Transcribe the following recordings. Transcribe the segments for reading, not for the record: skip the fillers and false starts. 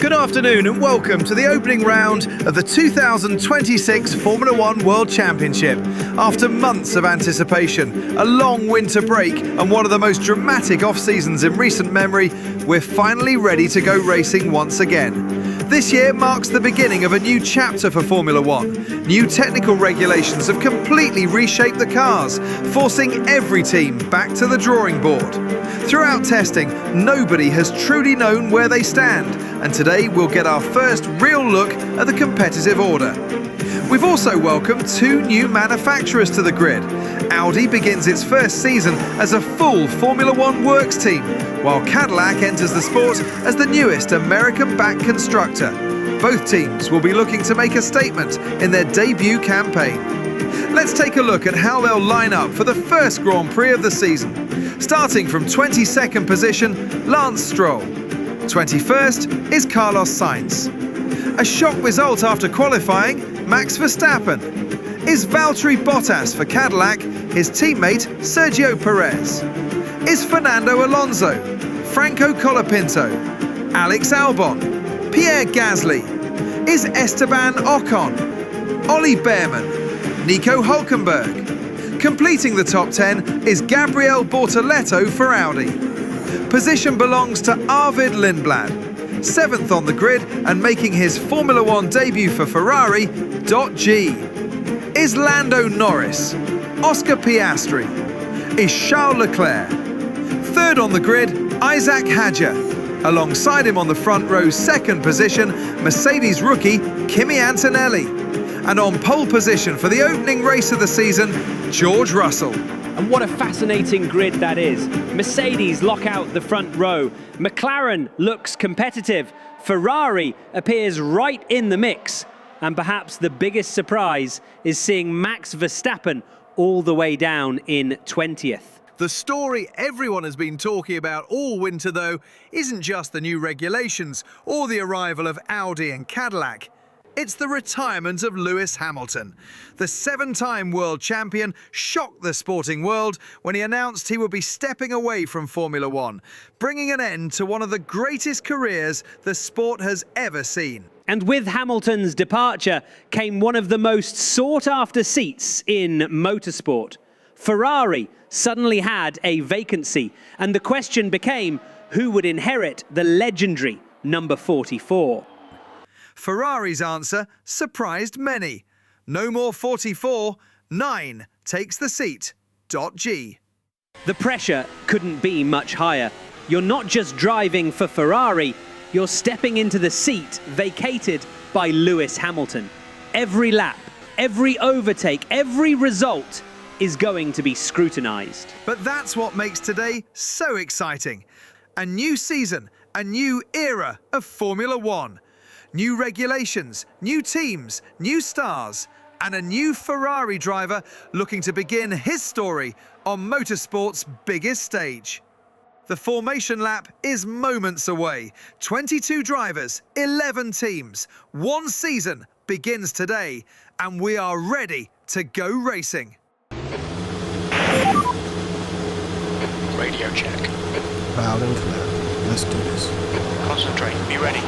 Good afternoon and welcome to the opening round of the 2026 Formula One World Championship. After months of anticipation, a long winter break and one of the most dramatic off-seasons in recent memory, we're finally ready to go racing once again. This year marks the beginning of a new chapter for Formula One. New technical regulations have completely reshaped the cars, forcing every team back to the drawing board. Throughout testing, nobody has truly known where they stand, and today we'll get our first real look at the competitive order. We've also welcomed two new manufacturers to the grid. Audi begins its first season as a full Formula One works team, while Cadillac enters the sport as the newest American-backed constructor. Both teams will be looking to make a statement in their debut campaign. Let's take a look at how they'll line up for the first Grand Prix of the season. Starting from 22nd position, Lance Stroll. 21st is Carlos Sainz. A shock result after qualifying, Max Verstappen. Is Valtteri Bottas for Cadillac his teammate Sergio Perez? Is Fernando Alonso, Franco Colapinto, Alex Albon, Pierre Gasly? Is Esteban Ocon, Ollie Bearman, Nico Hülkenberg? Completing the top 10 is Gabriel Bortoleto for Audi. Position belongs to Arvid Lindblad. 7th on the grid and making his Formula One debut for Ferrari, Dott G. Is Lando Norris, Oscar Piastri? Is Charles Leclerc? 3rd on the grid, Isaac Hadjar. Alongside him on the front row's 2nd position, Mercedes rookie Kimi Antonelli. And on pole position for the opening race of the season, George Russell. And what a fascinating grid that is. Mercedes lock out the front row. McLaren looks competitive. Ferrari appears right in the mix. And perhaps the biggest surprise is seeing Max Verstappen all the way down in 20th. The story everyone has been talking about all winter, though, isn't just the new regulations or the arrival of Audi and Cadillac. It's the retirement of Lewis Hamilton. The 7-time world champion shocked the sporting world when he announced he would be stepping away from Formula One, bringing an end to one of the greatest careers the sport has ever seen. And with Hamilton's departure came one of the most sought-after seats in motorsport. Ferrari suddenly had a vacancy, and the question became who would inherit the legendary number 44. Ferrari's answer surprised many. No more 44, 9 takes the seat, Dott G. The pressure couldn't be much higher. You're not just driving for Ferrari, you're stepping into the seat vacated by Lewis Hamilton. Every lap, every overtake, every result is going to be scrutinised. But that's what makes today so exciting. A new season, a new era of Formula One. New regulations, new teams, new stars, and a new Ferrari driver looking to begin his story on motorsport's biggest stage. The formation lap is moments away. 22 drivers, 11 teams, one season begins today, and we are ready to go racing. Radio check. Loud and clear. Let's do this. Concentrate. Be ready.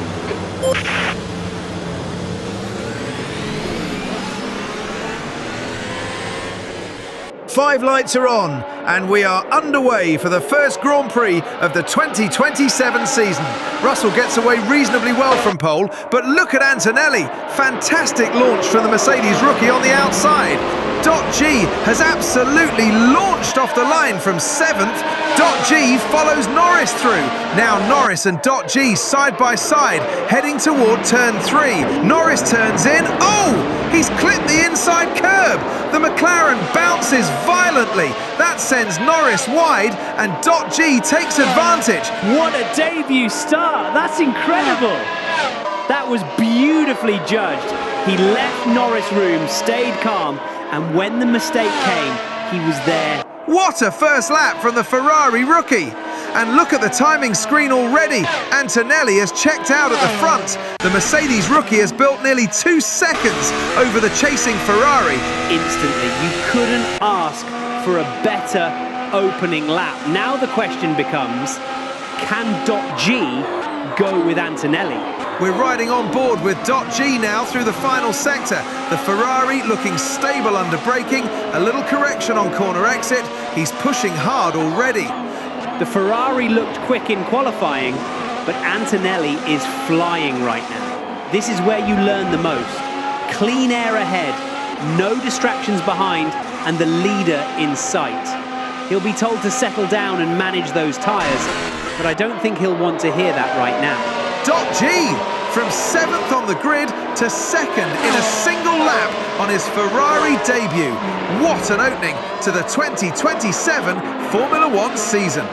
5 lights are on, and we are underway for the first Grand Prix of the 2027 season. Russell gets away reasonably well from pole, but look at Antonelli. Fantastic launch from the Mercedes rookie on the outside. Dott G has absolutely launched off the line from 7th. Dott G follows Norris through. Now Norris and Dott G side by side, heading toward turn 3. Norris turns in. Oh! He's clipped the inside curb. The McLaren bounces violently. That sends Norris wide, and Dott G takes advantage. What a debut start! That's incredible! That was beautifully judged. He left Norris room, stayed calm, and when the mistake came, he was there. What a first lap from the Ferrari rookie. And look at the timing screen already. Antonelli has checked out at the front. The Mercedes rookie has built nearly 2 seconds over the chasing Ferrari. Instantly, you couldn't ask for a better opening lap. Now the question becomes, can Dott G go with Antonelli? We're riding on board with Dott G now through the final sector. The Ferrari looking stable under braking, a little correction on corner exit. He's pushing hard already. The Ferrari looked quick in qualifying, but Antonelli is flying right now. This is where you learn the most. Clean air ahead, no distractions behind, and the leader in sight. He'll be told to settle down and manage those tyres, but I don't think he'll want to hear that right now. Dott G from 7th on the grid to 2nd in a single lap on his Ferrari debut. What an opening to the 2027 Formula One season.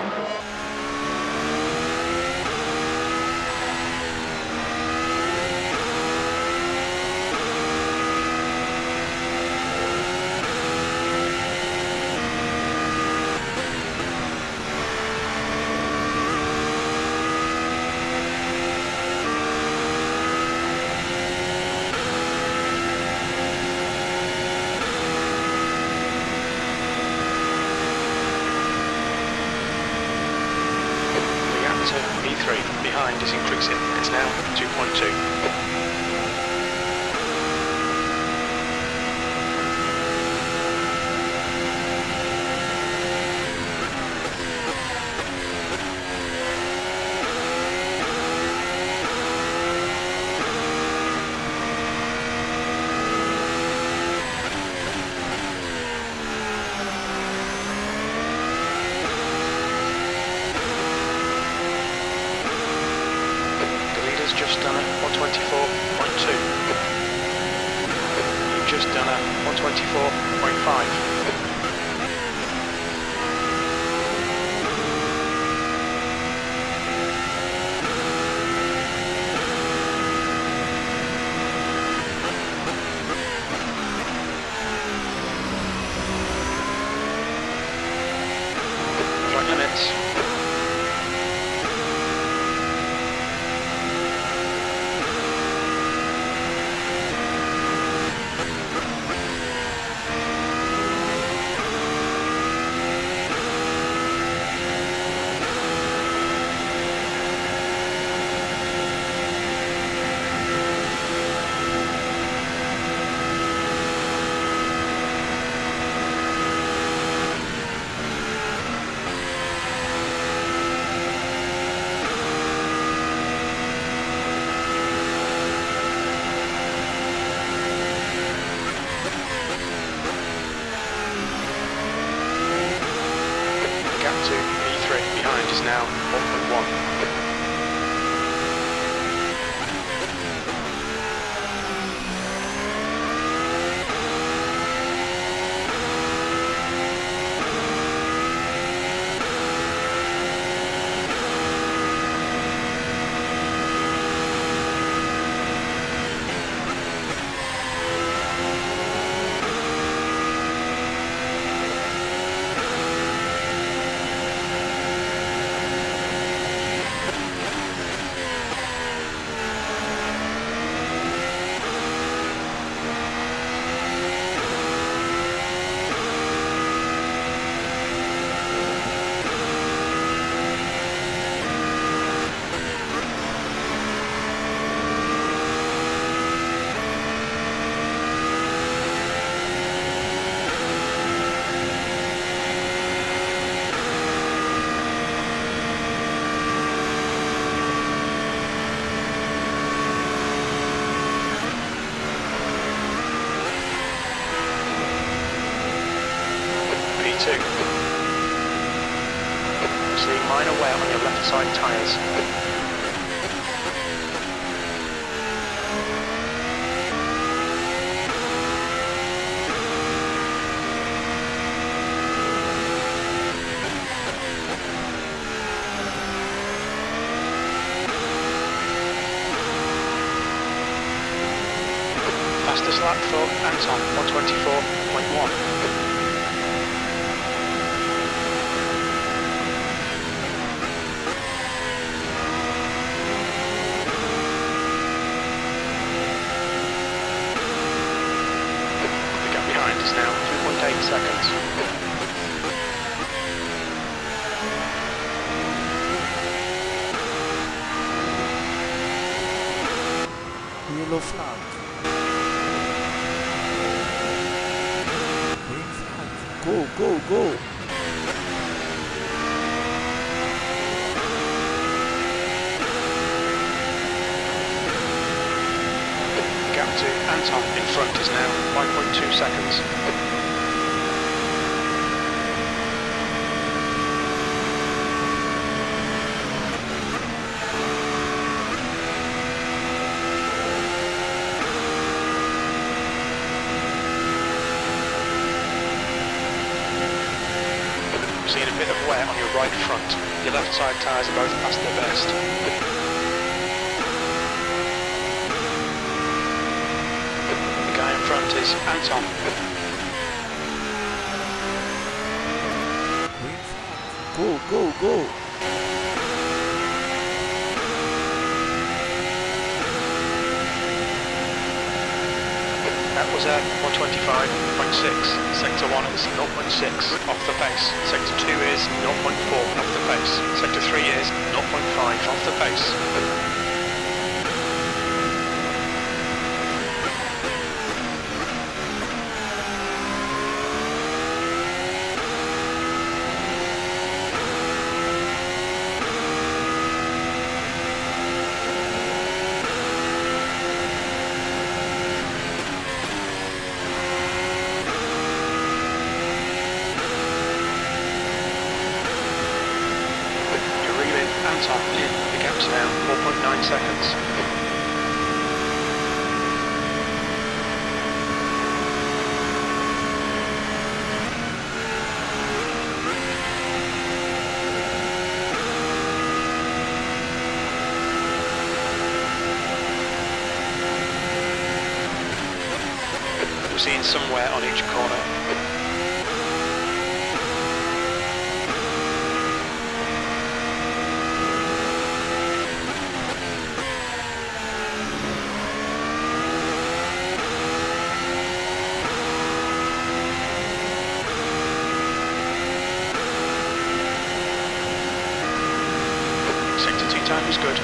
V3 behind is increasing. It's now 2.2. Just done a 124.2. You've just done a 124.5. Track limits. To V3 behind is now 1.1. P2. See minor wear on your left side tyres. Fastest lap for Anton, 124.1. Is now 2.8 seconds. yellow flag. Green flag. Go, go, go. Gap to Anton in front is now 5.2 seconds. Seeing a bit of wear on your right front. Your left side tyres are both past their best. The guy in front is Anton. Go, go, go. That was at 125.6. Sector 1 is 0.6 off the pace. Sector 2 is 0.4 off the pace. Sector 3 is 0.5 off the pace. Anton in. The gap's now 4.9 seconds. We're seeing some wear on each corner. Sector 2 time is good.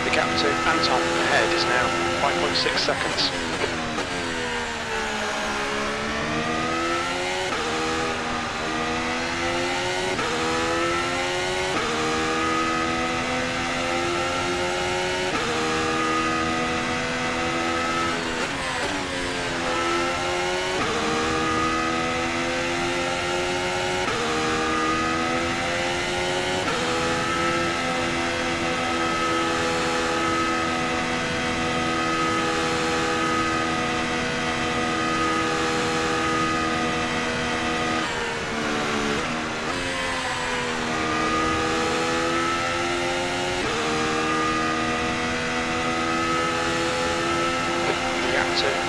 The gap to Anton ahead is now 5.6 seconds.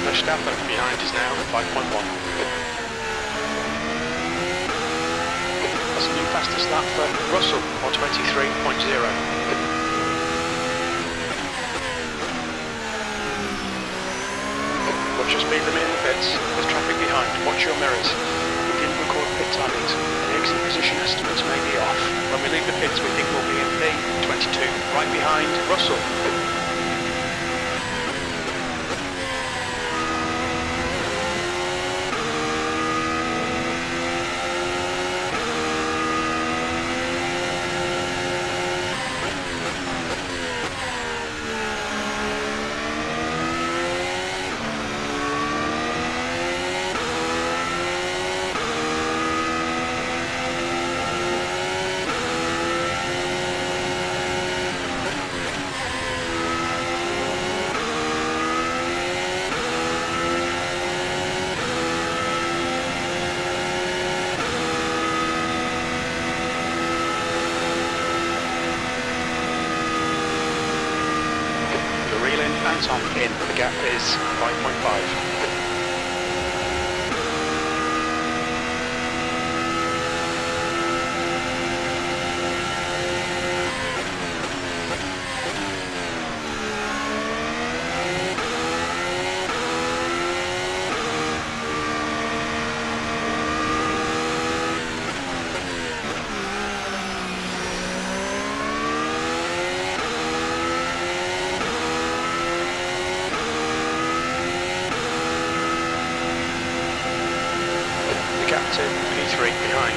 Verstappen behind is now 5.1. That's a new fastest lap for Russell, 123.0. Watch your speed limit in the pits. There's traffic behind. Watch your mirrors. We didn't record pit timings. The exit position estimates may be off. When we leave the pits, we think we'll be in P22, right behind Russell. Anton in. The gap is 5.5.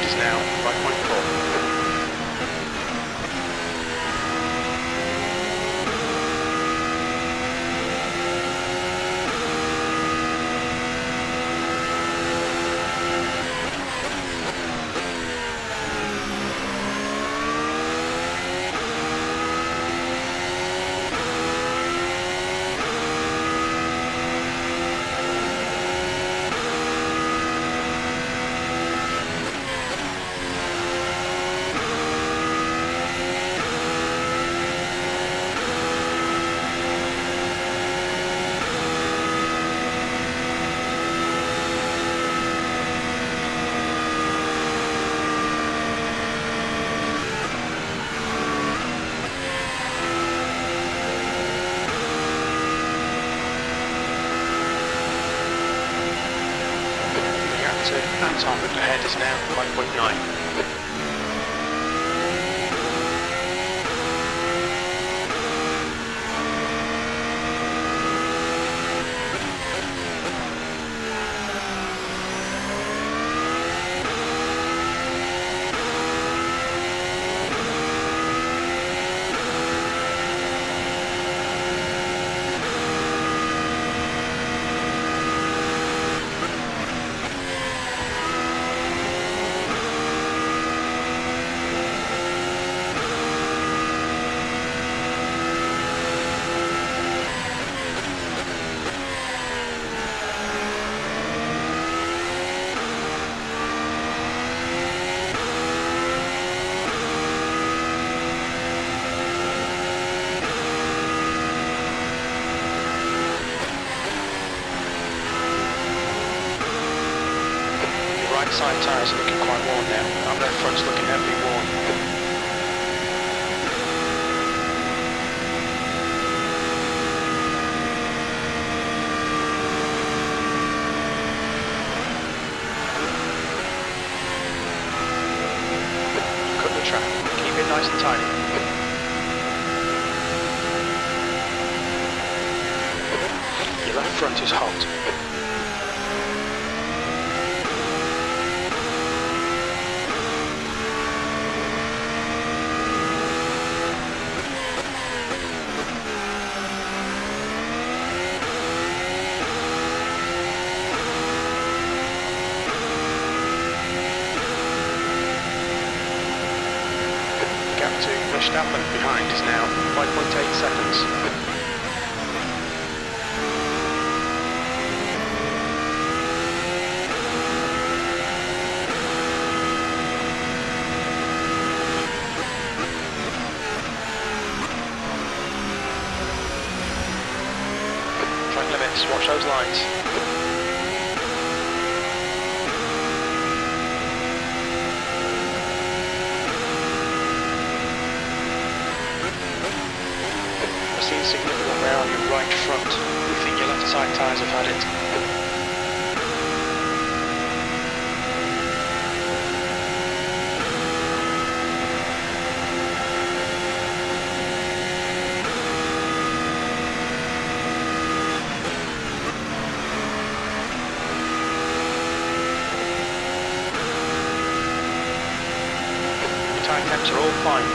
behind is now 5.4. Anton ahead is now 5.9. Side tyres are looking quite worn now. Our left front's looking heavily worn. Cut the track. Keep it nice and tidy. Your left front is hot. Verstappen behind is now 5.8 seconds. Track limits, watch those lines. Significant wear on your right front. We think your left side tyres have had it. Your tyre temps are all fine.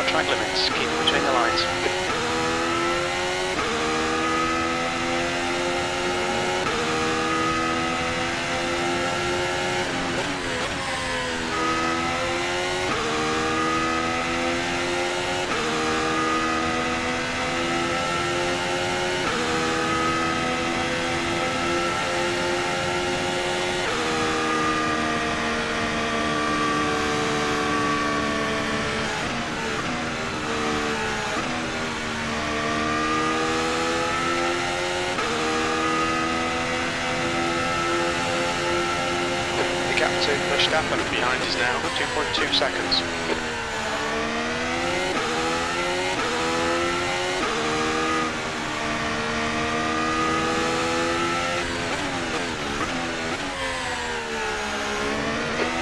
Track limits, keep it between the lines. Verstappen behind is now 2.2 seconds.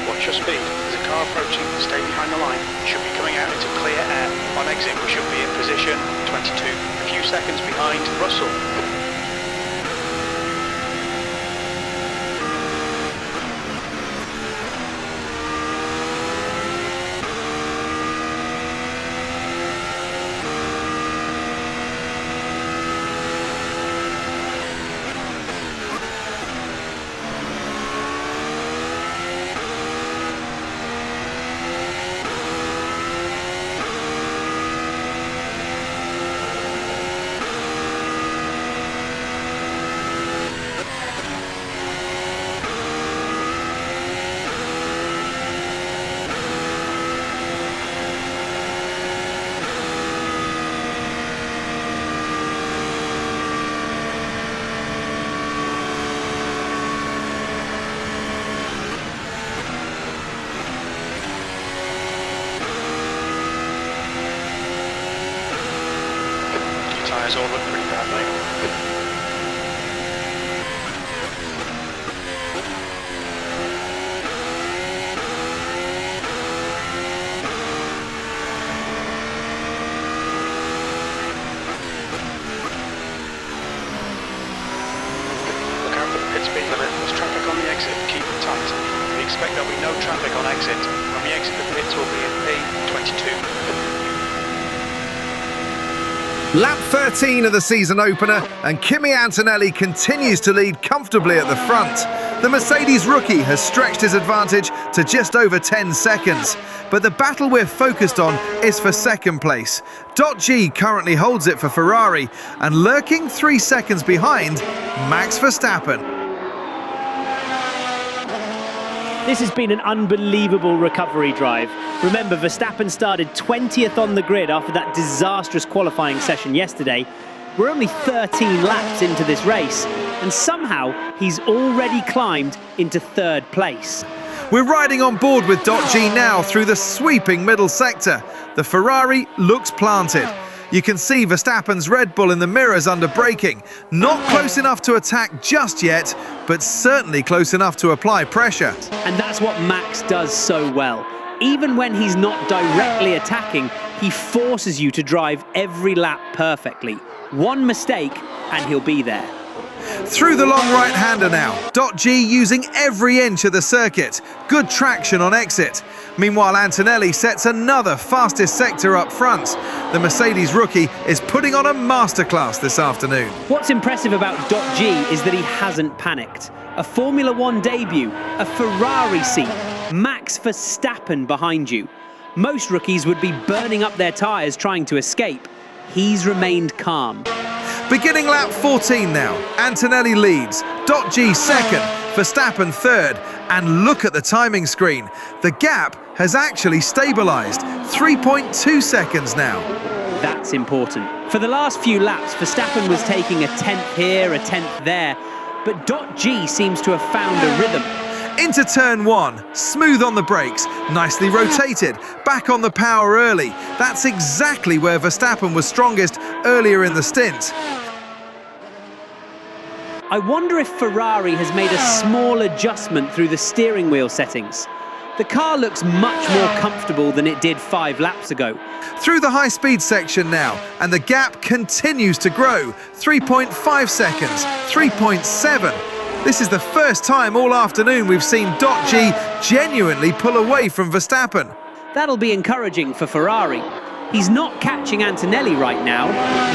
Watch your speed. There's a car approaching. Stay behind the line. Should be coming out into clear air. On exit, we should be in position 22. A few seconds behind Russell. Tyres all look pretty bad, mate. Look out for the pit speed limit. There's traffic on the exit. Keep it tight. We expect there'll be no traffic on exit. When we exit the pits, we'll be in P22. Lap 13 of the season opener, and Kimi Antonelli continues to lead comfortably at the front. The Mercedes rookie has stretched his advantage to just over 10 seconds. But the battle we're focused on is for second place. Dott G currently holds it for Ferrari, and lurking 3 seconds behind, Max Verstappen. This has been an unbelievable recovery drive. Remember, Verstappen started 20th on the grid after that disastrous qualifying session yesterday. We're only 13 laps into this race, and somehow he's already climbed into third place. We're riding on board with Dott G now through the sweeping middle sector. The Ferrari looks planted. You can see Verstappen's Red Bull in the mirrors under braking. Not close enough to attack just yet, but certainly close enough to apply pressure. And that's what Max does so well. Even when he's not directly attacking, he forces you to drive every lap perfectly. One mistake and he'll be there. Through the long right-hander now, Dott G using every inch of the circuit. Good traction on exit. Meanwhile, Antonelli sets another fastest sector up front. The Mercedes rookie is putting on a masterclass this afternoon. What's impressive about Dott G is that he hasn't panicked. A Formula One debut, a Ferrari seat, Max Verstappen behind you. Most rookies would be burning up their tyres trying to escape. He's remained calm. Beginning lap 14 now, Antonelli leads, Dott G second, Verstappen third, and look at the timing screen. The gap has actually stabilised, 3.2 seconds now. That's important. For the last few laps, Verstappen was taking a 10th here, a 10th there, but Dott G seems to have found a rhythm. Into turn one, smooth on the brakes, nicely rotated, back on the power early. That's exactly where Verstappen was strongest earlier in the stint. I wonder if Ferrari has made a small adjustment through the steering wheel settings. The car looks much more comfortable than it did 5 laps ago. Through the high-speed section now, and the gap continues to grow. 3.5 seconds, 3.7. This is the first time all afternoon we've seen Dott G genuinely pull away from Verstappen. That'll be encouraging for Ferrari. He's not catching Antonelli right now,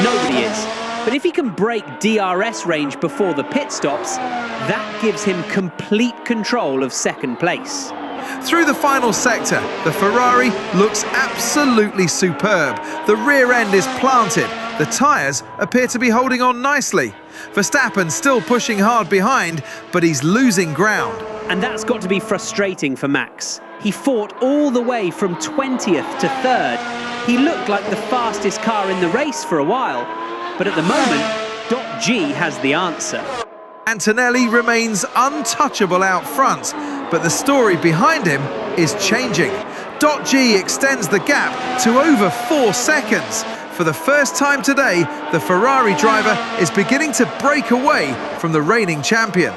nobody is. But if he can break DRS range before the pit stops, that gives him complete control of second place. Through the final sector, the Ferrari looks absolutely superb. The rear end is planted. The tyres appear to be holding on nicely. Verstappen still pushing hard behind, but he's losing ground. And that's got to be frustrating for Max. He fought all the way from 20th to 3rd. He looked like the fastest car in the race for a while. But at the moment, Dott G has the answer. Antonelli remains untouchable out front, but the story behind him is changing. Dott G extends the gap to over 4 seconds. For the first time today, the Ferrari driver is beginning to break away from the reigning champion.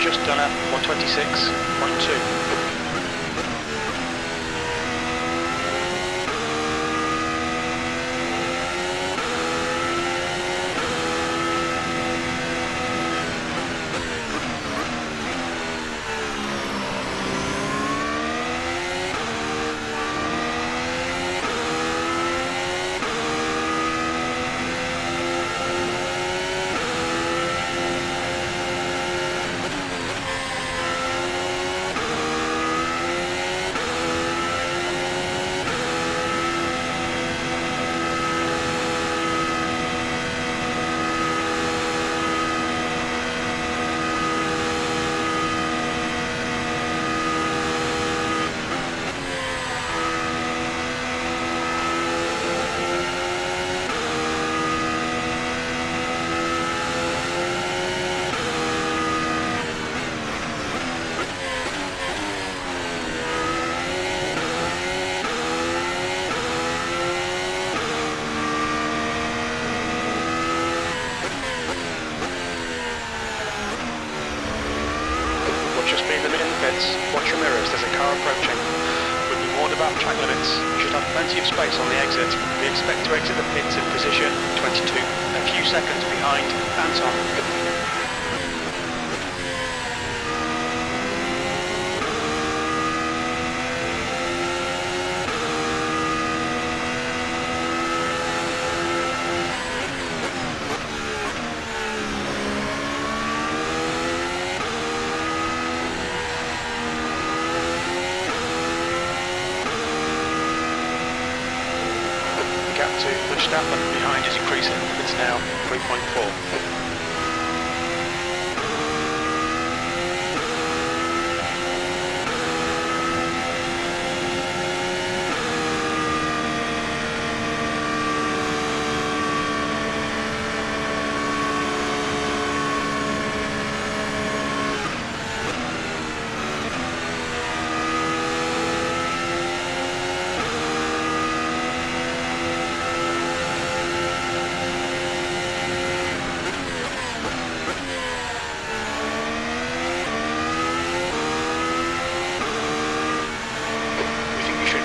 Just done at 126.2. Watch your mirrors, there's a car approaching. We'll be warned about track limits. You should have plenty of space on the exit. We expect to exit the pits in position 22, a few seconds behind Anton. To Verstappen behind is increasing. It's now 3.4.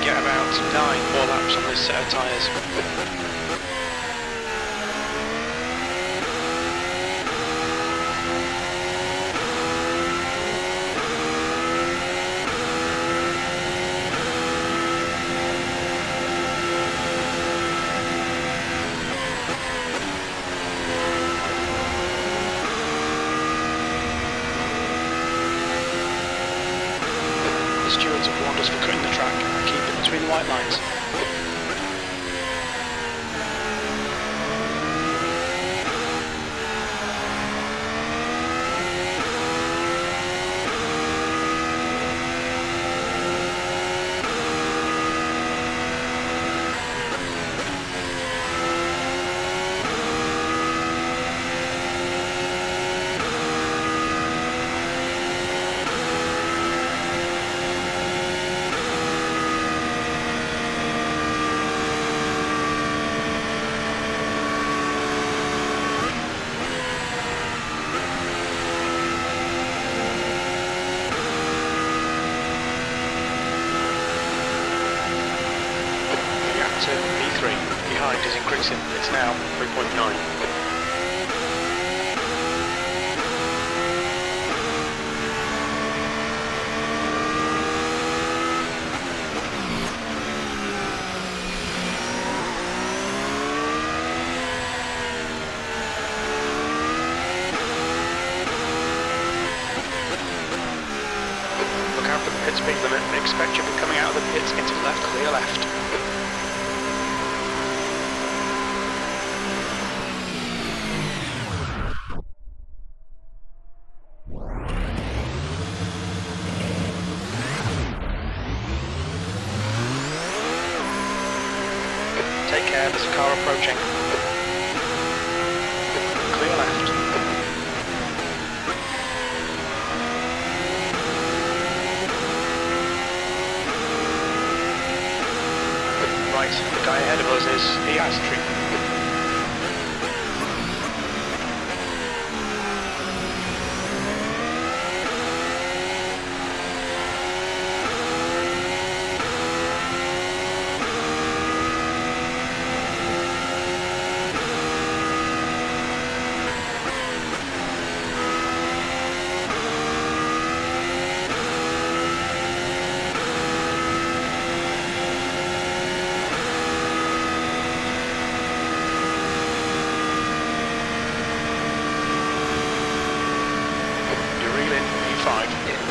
Get about 9 more laps on this set of tyres. The stewards have warned us for cutting the track and keep it between the white lines. To P3, behind is increasing, it's now 3.9. speed limit and expect you'll be coming out of the pits into left, clear left. Take care, there's a car approaching. Clear left. Right, the guy ahead of us he has treatment.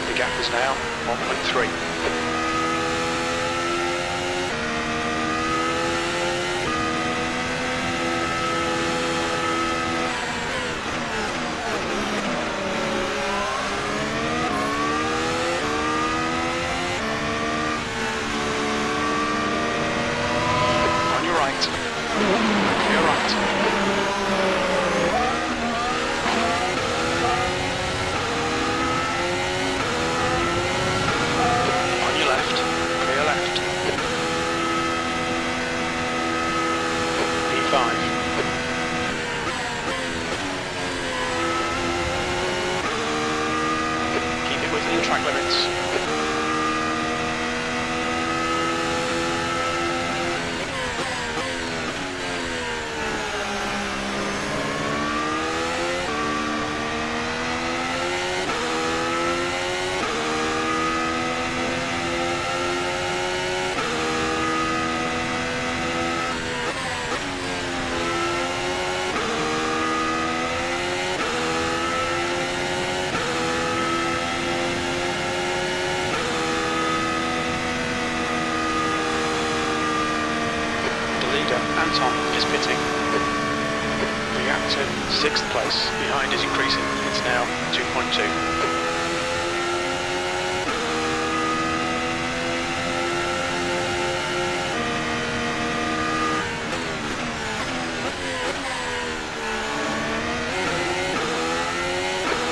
The gap is now 1.3. On your right. Your right. Keep it within track limits. Anton is pitting. The gap to 6th place behind is increasing. It's now 2.2.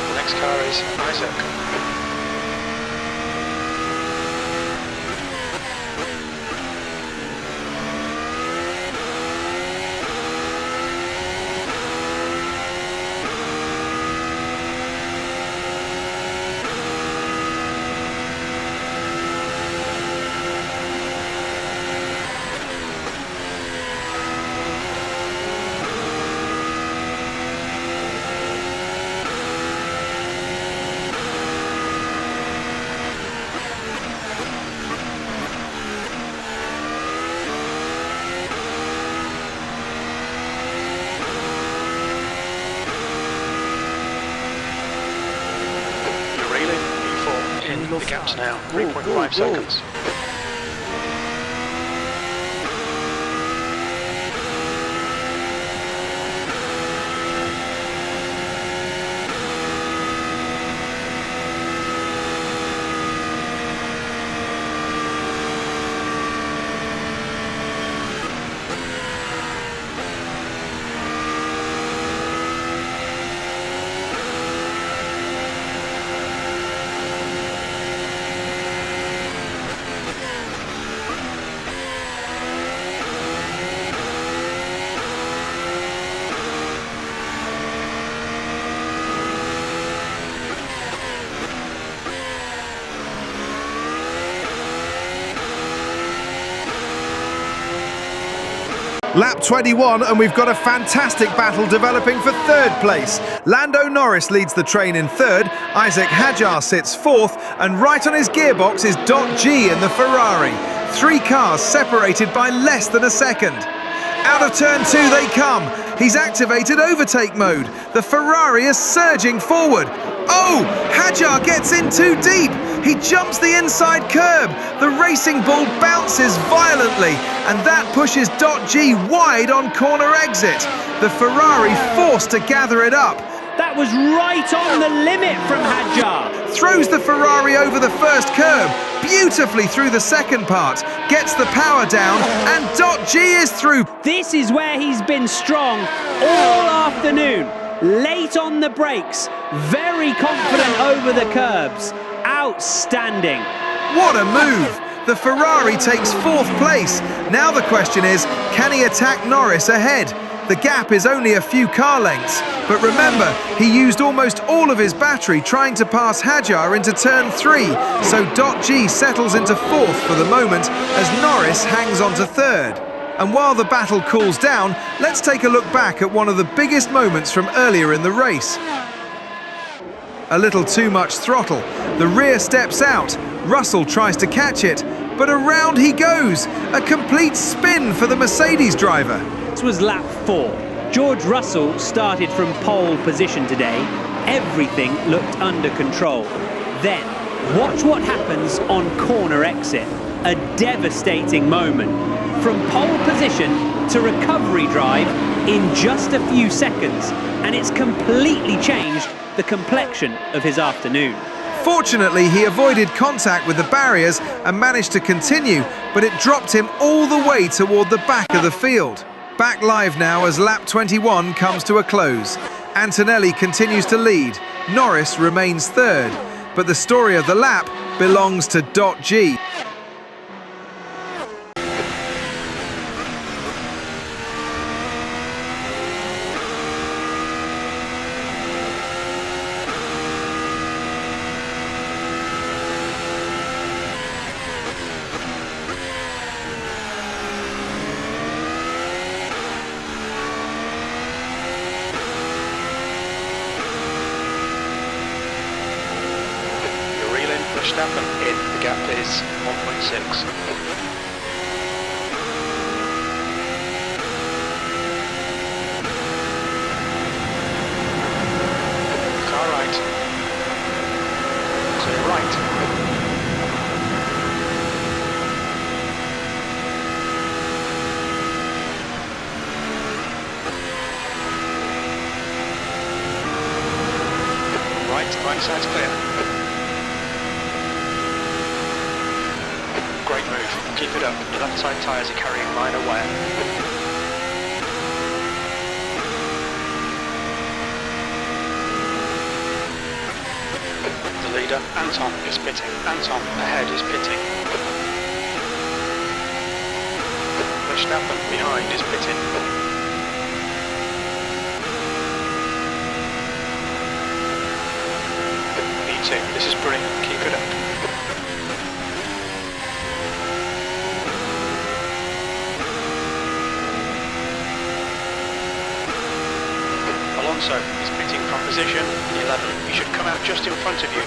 The next car is Isaac. The gap's now 3.5 seconds. Lap 21, and we've got a fantastic battle developing for 3rd place. Lando Norris leads the train in 3rd, Isaac Hadjar sits 4th, and right on his gearbox is Dott G in the Ferrari. 3 cars separated by less than a second. Out of turn 2 they come. He's activated overtake mode. The Ferrari is surging forward. Oh, Hadjar gets in too deep. He jumps the inside curb. The racing bull bounces violently, and that pushes Dott G wide on corner exit. The Ferrari forced to gather it up. That was right on the limit from Hadjar. Throws the Ferrari over the first curb, beautifully through the second part, gets the power down, and Dott G is through. This is where he's been strong all afternoon. Late on the brakes, very confident over the curbs. Outstanding. What a move! The Ferrari takes fourth place. Now the question is, can he attack Norris ahead? The gap is only a few car lengths, but remember, he used almost all of his battery trying to pass Hadjar into turn 3, so Dott G settles into fourth for the moment as Norris hangs on to third. And while the battle cools down, let's take a look back at one of the biggest moments from earlier in the race. A little too much throttle. The rear steps out. Russell tries to catch it, but around he goes. A complete spin for the Mercedes driver. This was lap 4. George Russell started from pole position today. Everything looked under control. Then, watch what happens on corner exit. A devastating moment. From pole position to recovery drive in just a few seconds, and it's completely changed the complexion of his afternoon. Fortunately, he avoided contact with the barriers and managed to continue, but it dropped him all the way toward the back of the field. Back live now as lap 21 comes to a close. Antonelli continues to lead. Norris remains third, but the story of the lap belongs to Dott G. Verstappen in, the gap is 1.6. Car right. Clear right. Right side's clear. Great move. Keep it up. Your left side tyres are carrying minor wear. The leader, Anton, is pitting. Anton, ahead, is pitting. Verstappen, behind, is pitting. Me2, this is brilliant. Keep it up. Alonso is pitting from position 11. He should come out just in front of you.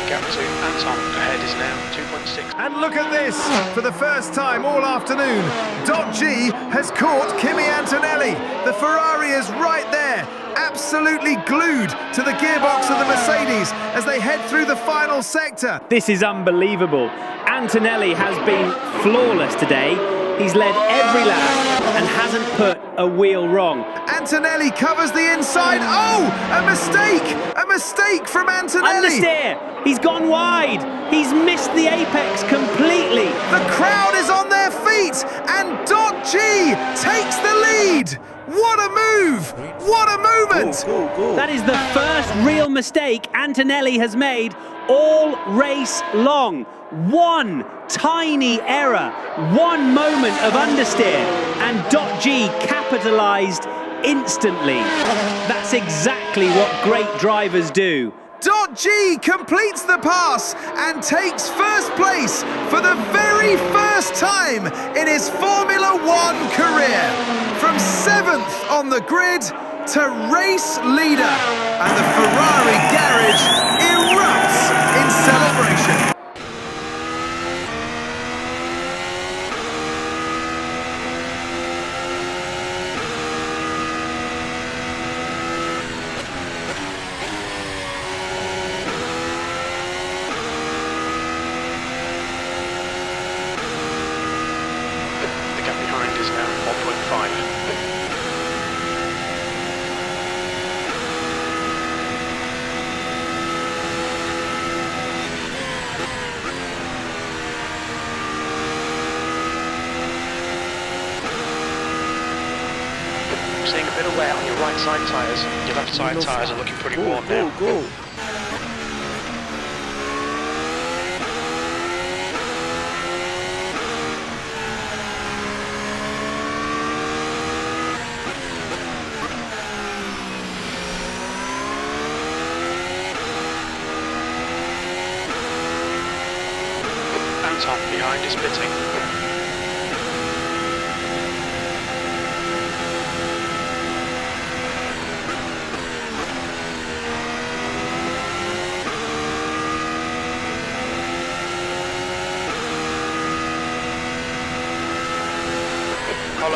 Gap to Anton. Ahead is now 2.6. And look at this! For the first time all afternoon, Dott G has caught Kimi Antonelli. The Ferrari is right there, absolutely glued to the gearbox of the Mercedes as they head through the final sector. This is unbelievable. Antonelli has been flawless today. He's led every lap and hasn't put a wheel wrong. Antonelli covers the inside. Oh, a mistake! A mistake from Antonelli. Understeer. He's gone wide. He's missed the apex completely. The crowd is on their feet and Dott G takes the lead. What a move! What a moment! Go. That is the first real mistake Antonelli has made all race long. One tiny error, one moment of understeer, and Dott G capitalised instantly. That's exactly what great drivers do. Dott G completes the pass and takes first place for the very first time in his Formula One career. From 7th on the grid to race leader, and the Ferrari garage erupts in celebration. seeing a bit of wear on your right side tyres. Your left side tyres are looking pretty worn now. Go. Anton behind is pitting.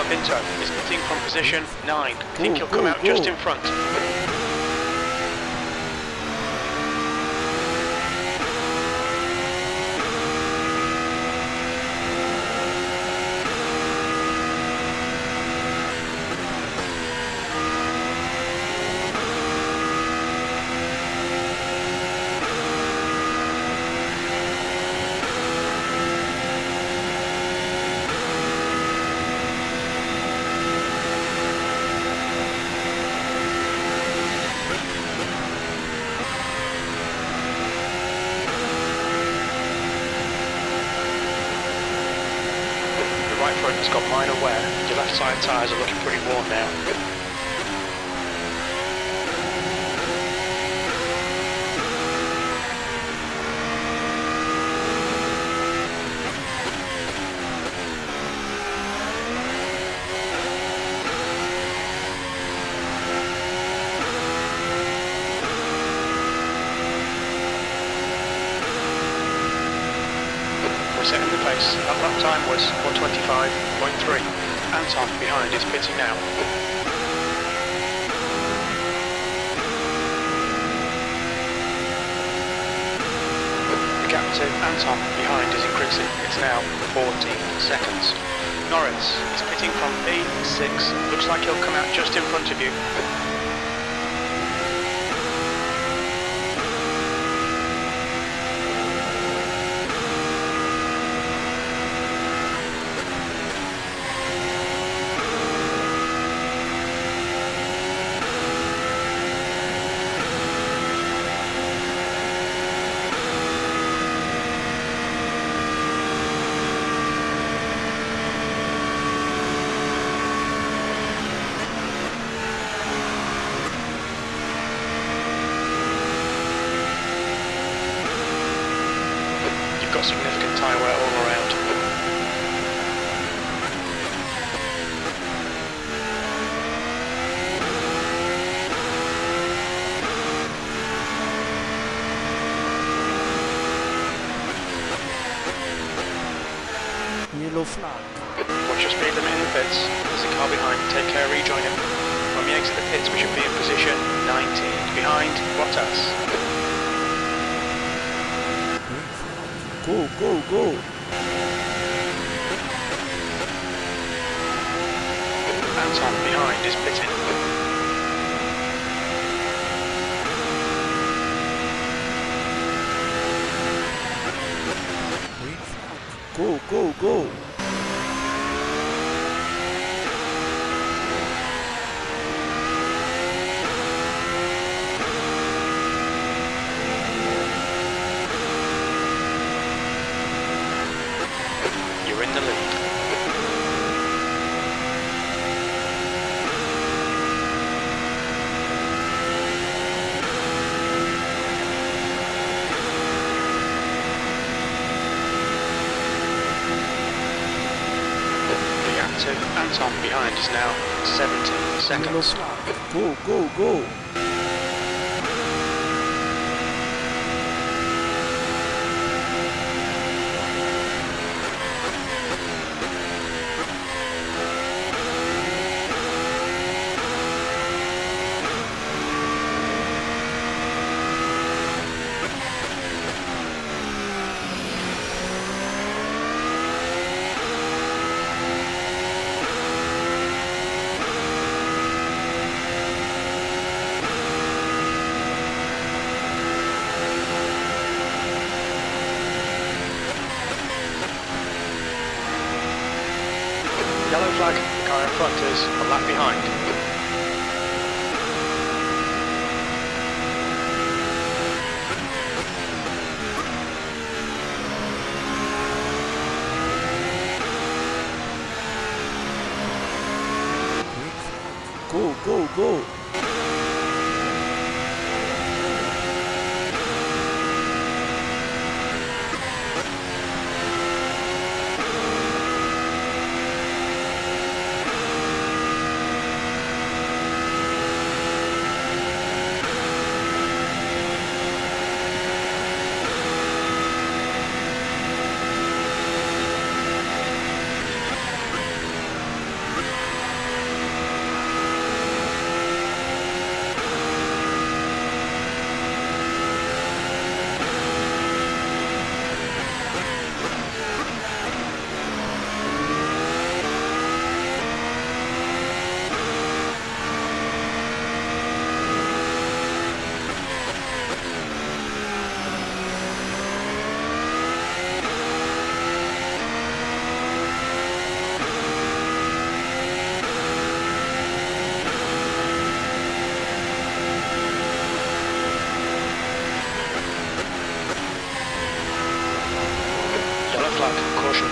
Pinto is pitting from position 9. I think he'll come out just in front. Right front has got minor wear. Your left side tyres are looking pretty worn now. Setting the pace. That lap time was 1:25.3. Anton behind is pitting now. The gap to Anton behind is increasing. It's now 14 seconds. Norris is pitting from P6. Looks like he'll come out just in front of you. Got significant tyre wear all around. Yellow flag. Watch your speed limit in the pits. There's a car behind. Take care, rejoin him. When we exit the pits, we should be in position 19. Behind Bottas. Go. Anton behind is pitting. Go. You're in the lead. The gap to Anton behind is now 17 seconds. Go. Yellow flag, the car in front is a lap behind. go. Caution.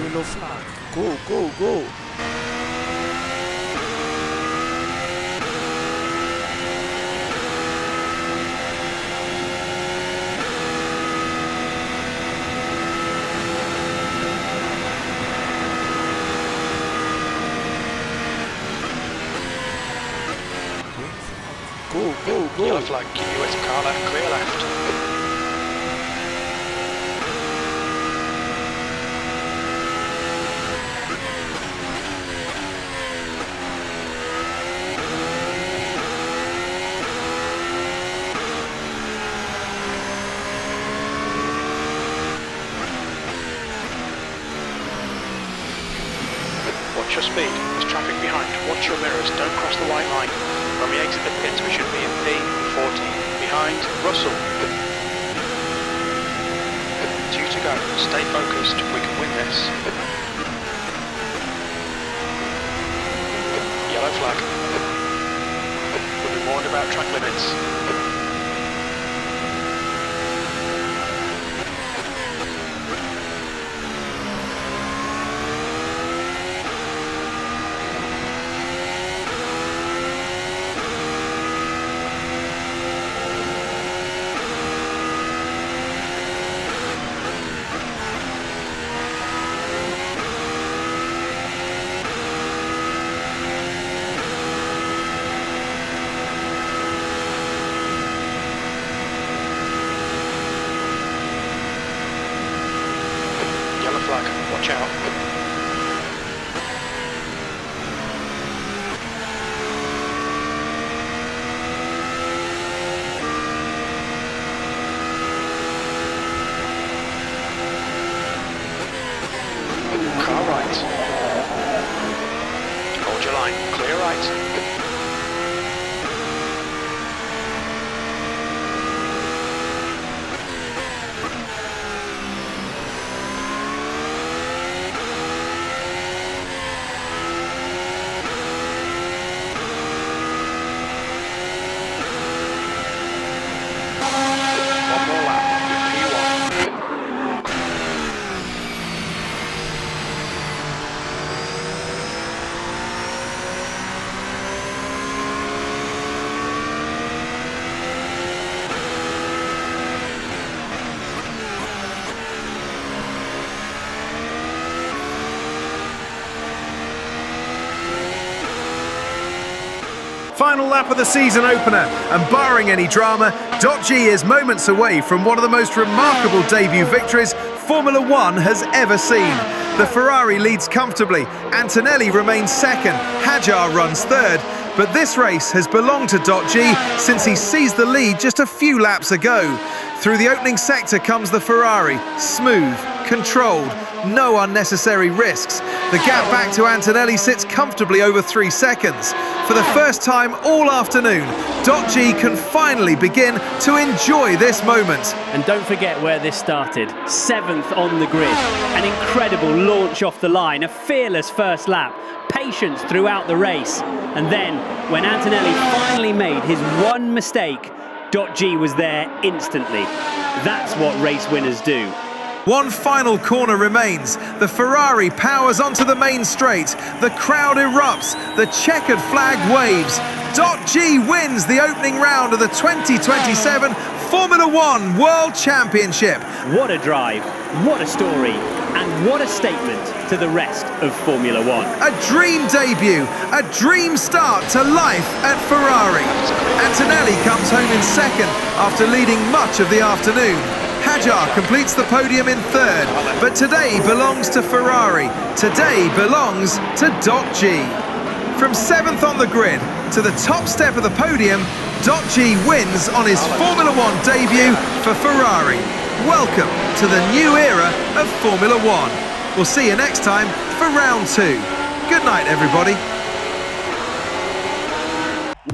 Yellow flag. Go, go, go. Go, go, go. Yellow flag, keep your way to car left, clear left. Watch your speed, there's traffic behind. Watch your mirrors, don't cross the white line. When we exit the pits, we should be in P14. Behind, Russell. 2 to go. Stay focused. We can win this. Yellow flag. We'll be warned about track limits. Watch out. Car right. Hold your line. Clear right. Final lap of the season opener, and barring any drama, Dott G is moments away from one of the most remarkable debut victories Formula One has ever seen. The Ferrari leads comfortably, Antonelli remains second, Hadjar runs third, but this race has belonged to Dott G since he seized the lead just a few laps ago. Through the opening sector comes the Ferrari, smooth, controlled, no unnecessary risks. The gap back to Antonelli sits comfortably over 3 seconds. For the first time all afternoon, Dott G can finally begin to enjoy this moment. And don't forget where this started. 7th on the grid. An incredible launch off the line, a fearless first lap, patience throughout the race. And then, when Antonelli finally made his one mistake, Dott G was there instantly. That's what race winners do. One final corner remains. The Ferrari powers onto the main straight. The crowd erupts. The checkered flag waves. Dott G wins the opening round of the 2027 Formula One World Championship. What a drive, what a story, and what a statement to the rest of Formula One. A dream debut, a dream start to life at Ferrari. Antonelli comes home in second after leading much of the afternoon. Hajar completes the podium in third, but today belongs to Ferrari. Today belongs to Dott G. From 7th on the grid to the top step of the podium, Dott G wins on his Formula One debut for Ferrari. Welcome to the new era of Formula One. We'll see you next time for round 2. Good night, everybody.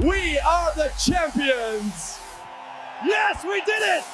We are the champions! Yes, we did it!